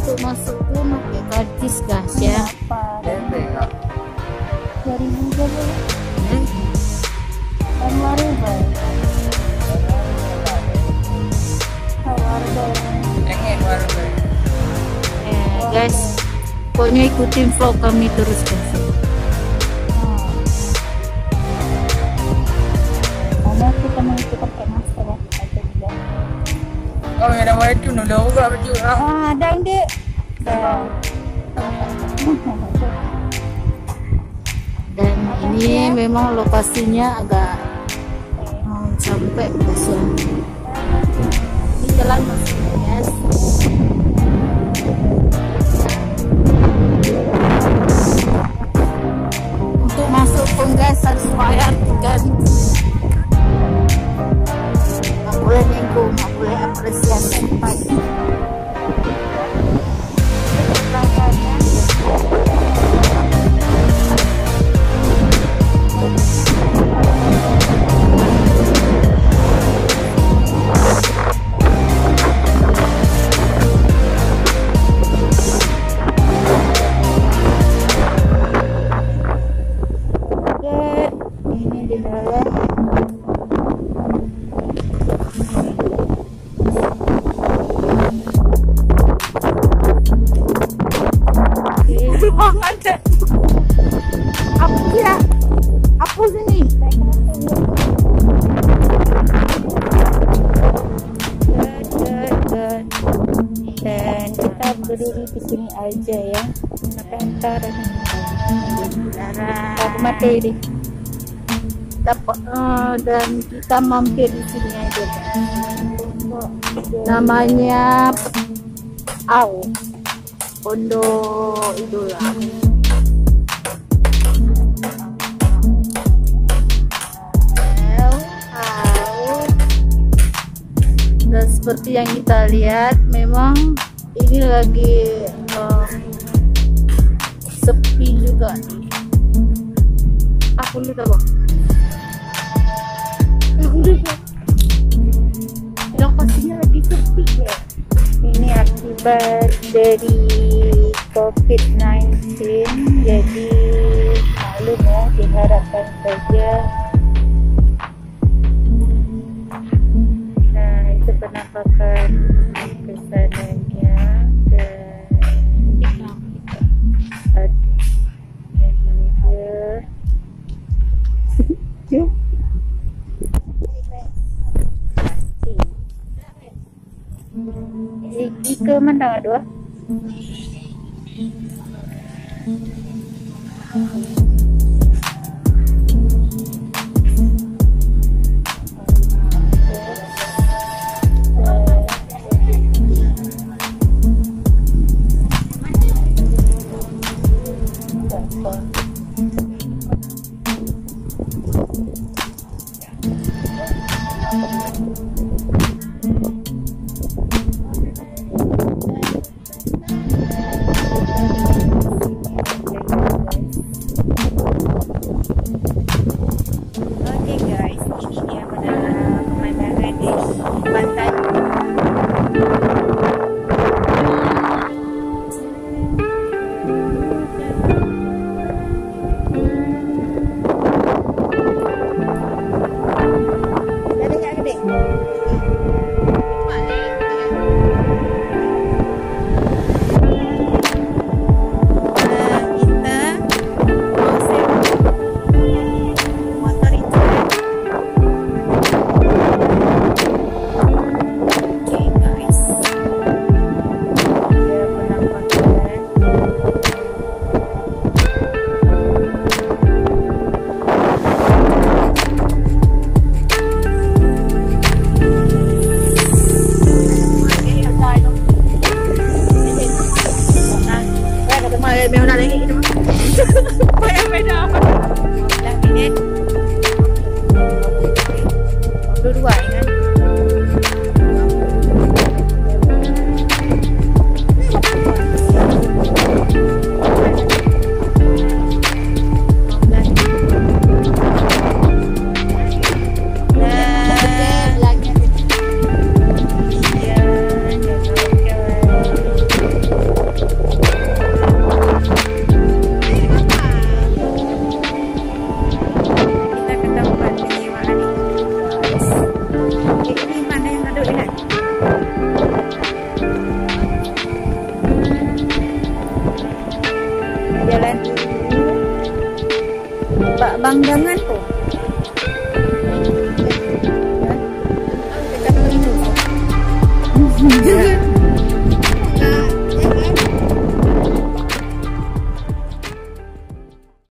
untuk masuk tuh pakai karcis guys ya. Apa? 2000 berapa? Warga. Guys, pokoknya ikutin vlog kami terus guys. Karena kita mau kita pakai masker ya. Oh, ada baju nula juga baju lah. Ada dek. Dan ini memang lokasinya agak sampai besar. Ini jalan masih guys. Untuk masuk pun guys harus bayar kan. Nggak boleh nenggung, nggak boleh apresiasi pagi. Apa sini? Dan kita berdiri di sini aja ya. Ntar mati ini. Dan kita mampir di sini aja. Namanya Pondok Idola. Dan seperti yang kita lihat, memang ini lagi sepi juga nih. Aku lupa bang. Lokasinya lagi sepi ya. Ini akibat dari COVID-19, jadi maklum ya, diharapkan saja. Nah, itu penampakan kesananya dan Ika mandang dua. Oke guys, ini dia pemandangan di pantai. Ada nggak gede? Dua-dua ya kan? Nah, Pak Bang jangan tuh.